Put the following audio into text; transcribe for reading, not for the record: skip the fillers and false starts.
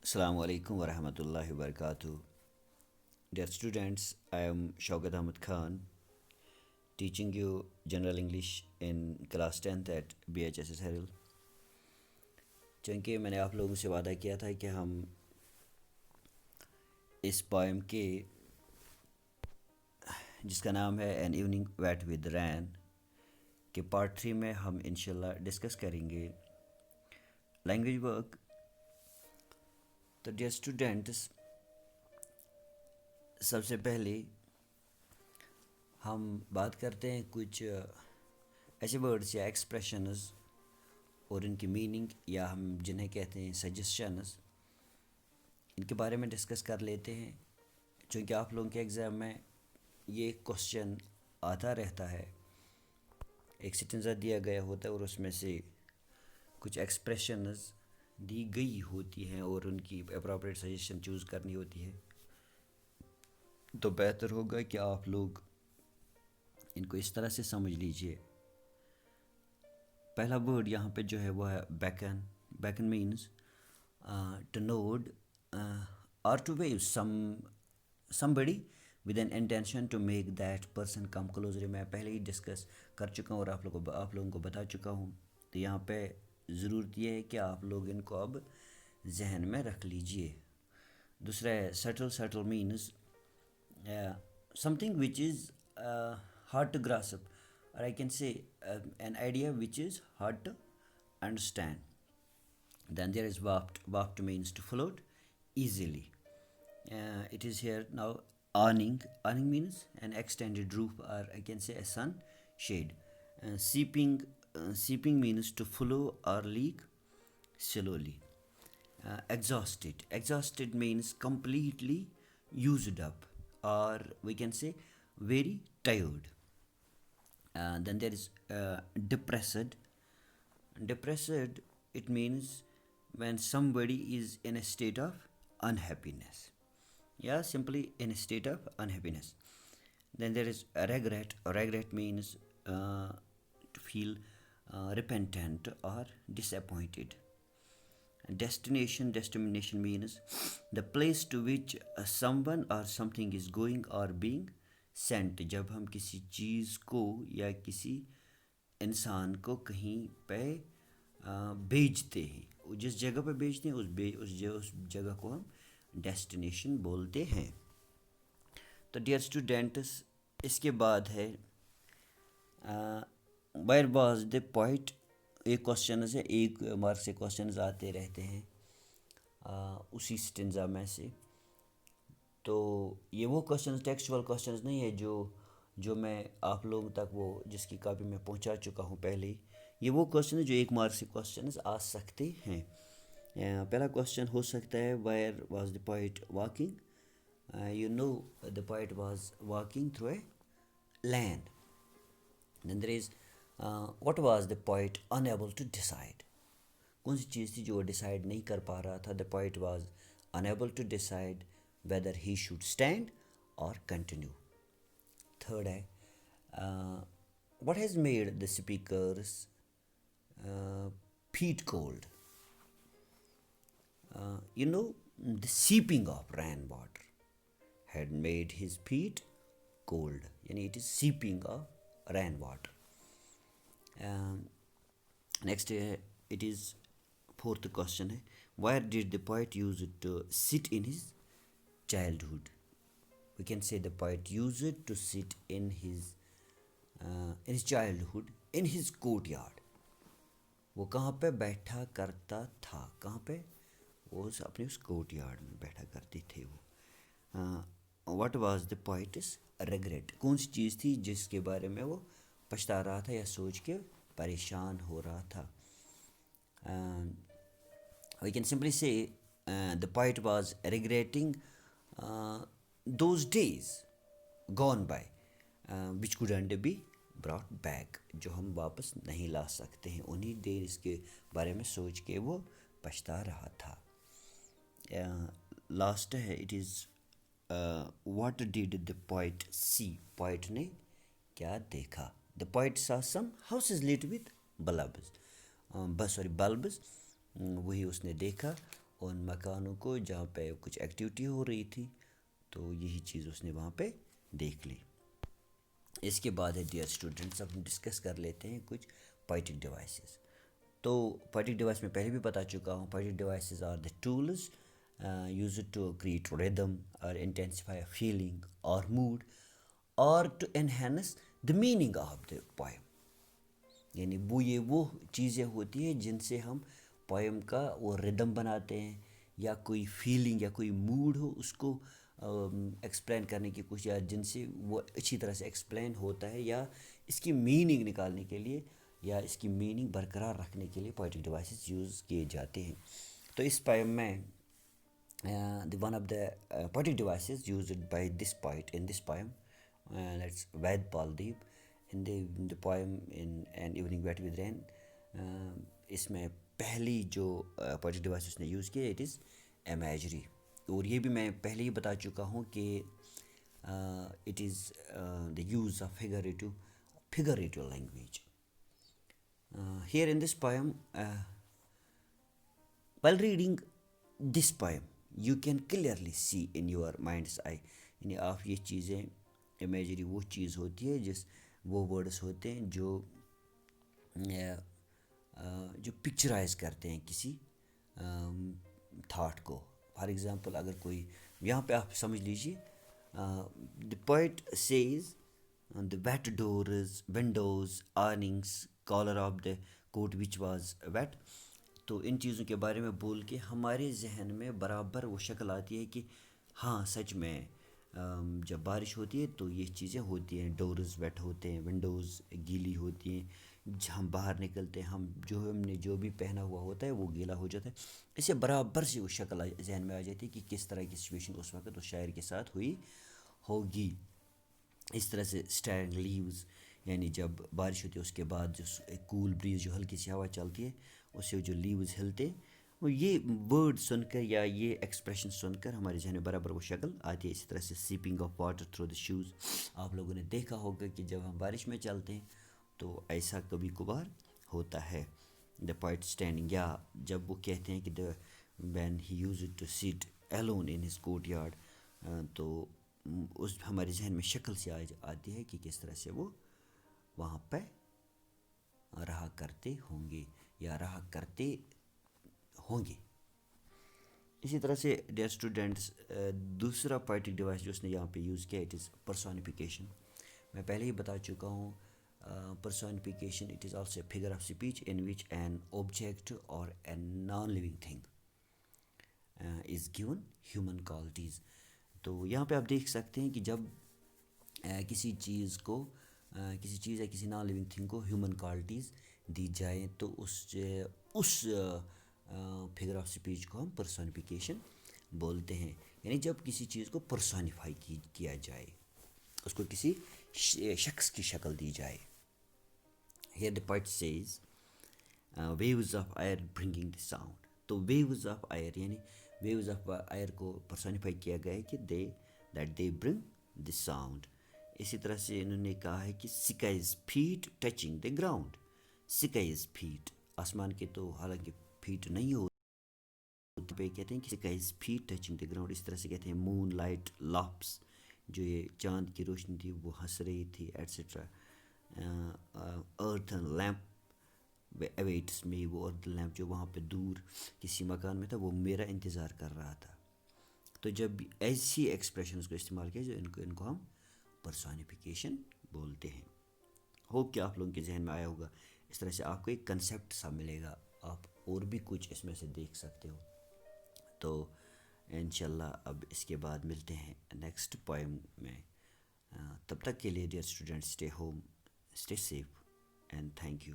Assalamu alaikum wa rahmatullahi wa barakatuh. Dear students, I am Shaukat Ahmed Khan, teaching you General English in class 10th at BHSS Haril. چونکہ میں نے آپ لوگوں سے وعدہ کیا تھا کہ ہم اس پوئم کے جس کا نام ہے این ایوننگ ویٹ ود رین کے پارٹ 3 میں ہم انشاءاللہ ڈسکس کریں گے لینگویج ورک. تو ڈیئر اسٹوڈنٹس، سب سے پہلے ہم بات کرتے ہیں کچھ ایسے ورڈز یا ایکسپریشنز اور ان کی میننگ، یا ہم جنہیں کہتے ہیں سجیشنز، ان کے بارے میں ڈسکس کر لیتے ہیں. چونکہ آپ لوگوں کے ایگزام میں یہ کوشچن آتا رہتا ہے، ایک سٹنزا دیا گیا ہوتا ہے اور اس میں سے کچھ ایکسپریشنز دی گئی ہوتی ہیں اور ان کی اپروپریٹ سجیشن چوز کرنی ہوتی ہے. تو بہتر ہوگا کہ آپ لوگ ان کو اس طرح سے سمجھ لیجئے. پہلا ورڈ یہاں پہ جو ہے وہ ہے beacon. Beacon means to node اور to view somebody with an intention to make that person come closer. میں پہلے ہی ڈسکس کر چکا ہوں اور آپ لوگوں کو بتا چکا ہوں. تو یہاں پہ ضرورت یہ ہے کہ آپ لوگ ان کو اب ذہن میں رکھ لیجئے. دوسرا ہے still. Still means something which is hard to grasp, or I can say an idea which is hard to understand. Then there is waft. Waft means to float easily. It is here now awning. Awning means an extended roof, or I can say a sun shade. Seeping. Seeping means to flow or leak slowly. Exhausted. Exhausted means completely used up, or we can say very tired. Then there is depressed. Depressed, it means when somebody is in a state of unhappiness. Yeah, simply in a state of unhappiness. Then there is regret. Regret means to feel repentant or disappointed. Destination. Destination means the place to which someone or something is going or being sent. جب ہم کسی چیز کو یا کسی انسان کو کہیں پہ بھیجتے ہیں، جس جگہ پہ بھیجتے ہیں اس جگہ کو ہم ڈیسٹینیشن بولتے ہیں. تو ڈیئر اسٹوڈنٹس، اس کے بعد ہے ویئر واز دا پوئٹ. ایک کوشچنز ہے، ایک مارک سے کوشچنز آتے رہتے ہیں اسی سٹنزا میں سے. تو یہ وہ کوشچنز ٹیکسچوئل کوشچنز نہیں ہے جو میں آپ لوگوں تک وہ جس کی کاپی میں پہنچا چکا ہوں پہلے ہی. یہ وہ کوشچنز جو ایک مارک سے کوشچنز آ سکتے ہیں. پہلا کوشچن ہو سکتا ہے where was the poet walking. You know the poet was walking through a land. Then there is what was the poet unable to decide. کون سی چیز تھی جو وہ ڈیسائڈ نہیں کر پا رہا تھا. The poet was unable to decide whether he should stand or continue. Third ہے what has made the speaker's feet cold. You know, the seeping of rain water had made his feet cold. یعنی it is seeping of rain water. Next it is fourth question ہے where did the poet use it to sit in his childhood. We can say the poet used it to sit in his childhood in his courtyard. وہ کہاں پہ بیٹھا کرتا تھا؟ کہاں پہ؟ وہ اپنے اس کوٹ یارڈ میں بیٹھا کرتے تھے وہ. What was the poet's regret. کون سی چیز تھی جس کے بارے میں وہ پچھتا رہا تھا یا سوچ کے پریشان ہو رہا تھا. We can simply say the poet was regretting those days gone by which couldn't be brought back. جو ہم واپس نہیں لا سکتے ہیں، انہی ڈیز کے بارے میں سوچ کے وہ پچھتا رہا تھا. لاسٹ ہے it is what did the poet see. Poet نے کیا دیکھا. The poet saw some houses lit with bulbs. Bulbs وہی اس نے دیکھا ان مکانوں کو جہاں پہ کچھ ایکٹیویٹی ہو رہی تھی، تو یہی چیز اس نے وہاں پہ دیکھ لی. اس کے بعد ہے ڈیئر اسٹوڈنٹس، اب ہم ڈسکس کر لیتے ہیں کچھ پوئٹک ڈیوائسز. تو پوئٹک ڈیوائس میں پہلے بھی بتا چکا ہوں، poetic devices are the tools used to create rhythm or intensify a feeling or mood or to enhance the meaning of the poem. یعنی وہ چیزیں ہوتی ہیں جن سے ہم پوئم کا وہ ردم بناتے ہیں، یا کوئی فیلنگ یا کوئی موڈ ہو اس کو ایکسپلین کرنے کی کوشش، یا جن سے وہ اچھی طرح سے ایکسپلین ہوتا ہے، یا اس کی میننگ نکالنے کے لیے یا اس کی میننگ برقرار رکھنے کے لیے پوئٹک ڈیوائسز یوز کیے جاتے ہیں. تو اس پوئم میں one of the poetic devices used by this poet in this poem, that's Vedpal Deep, in the poem in An Evening Wet with Rain. اس میں پہلی جو poetic device اس نے یوز کیا it is imagery. اور یہ بھی میں پہلے ہی بتا چکا ہوں کہ it is the use of figurative language. Here in this poem, while reading this poem you can clearly see in your mind's eye. یعنی آپ یہ چیزیں امیجری وہ چیز ہوتی ہے وہ ورڈس ہوتے ہیں جو پکچرائز کرتے ہیں کسی تھاٹ کو. فار ایگزامپل اگر کوئی یہاں پہ آپ سمجھ لیجیے the poet says the wet doors, windows, awnings, collar of the coat which was wet. تو ان چیزوں کے بارے میں بول کے ہمارے ذہن میں برابر وہ شکل آتی ہے کہ ہاں سچ میں جب بارش ہوتی ہے تو یہ چیزیں ہوتی ہیں، ڈورز ویٹ ہوتے ہیں، ونڈوز گیلی ہوتی ہیں، ہم باہر نکلتے ہیں، ہم نے جو بھی پہنا ہوا ہوتا ہے وہ گیلا ہو جاتا ہے. اس سے برابر سے وہ شکل ذہن میں آ جاتی ہے کہ کس طرح کی سچویشن اس وقت اس شاعر کے ساتھ ہوئی ہوگی. اس طرح سے اسٹینڈ لیوز، یعنی جب بارش ہوتی ہے اس کے بعد جو کول بریز جو ہلکی سی ہوا چلتی ہے اس سے جو لیوز ہلتے، وہ یہ ورڈ سن کر یا یہ ایکسپریشن سن کر ہمارے ذہن میں برابر وہ شکل آتی ہے. اسی طرح سے seeping of water through the shoes, آپ لوگوں نے دیکھا ہوگا کہ جب ہم بارش میں چلتے ہیں تو ایسا کبھی کبھار ہوتا ہے. دا پوائٹ اسٹینڈنگ، یا جب وہ کہتے ہیں کہ the when he use to sit alone in his courtyard, تو اس ہمارے ذہن میں شکل سے آتی ہے کہ کس طرح سے وہ وہاں پہ رہا کرتے ہوں گے یا رہا کرتے ہوں گے. اسی طرح سے ڈیئر اسٹوڈنٹس دوسرا پوئٹک ڈیوائس جو اس نے یہاں پہ یوز کیا اٹ از پرسونیفیکیشن. میں پہلے ہی بتا چکا ہوں personification it is also a figure of speech in which an object or a non living thing is given human qualities. تو یہاں پہ آپ دیکھ سکتے ہیں کہ جب کسی چیز یا کسی نان لیونگ تھنگ کو ہیومن کوالٹیز دی جائیں تو اس فگر آف اسپیچ کو ہم پرسونیفیکیشن بولتے ہیں. یعنی جب کسی چیز کو پرسونیفائی کیا جائے، اس کو کسی شخص کی شکل دی جائے. Hair the poet says waves of air bringing the sound. تو waves of air یعنی waves of air کو پرسونیفائی کیا گیا ہے کہ they bring the sound. اسی طرح سے انہوں نے کہا ہے کہ skies feet touching the ground. skies feet آسمان کے تو حالانکہ فیٹ نہیں ہوتے پہ کہتے ہیں کہ skies feet touching the ground. اس طرح سے کہتے ہیں مون لائٹ لاپس، جو یہ چاند کی روشنی تھی وہ ہنس رہی تھی ایٹسٹرا. ارتھ لیمپ اویٹس می، وہ ارتھ لیمپ جو وہاں پہ دور کسی مکان میں تھا وہ میرا انتظار کر رہا تھا. تو جب ایسی ایکسپریشنز کو استعمال کیا جو ان کو ہم پرسونیفیکیشن بولتے ہیں. ہوپ کہ آپ لوگوں کے ذہن میں آیا ہوگا. اس طرح سے آپ کو ایک کنسیپٹ سا ملے گا، آپ اور بھی کچھ اس میں سے دیکھ سکتے ہو. تو انشاءاللہ اب اس کے بعد ملتے ہیں نیکسٹ پوئم میں. تب تک کے لیے dear student stay home, stay safe and thank you.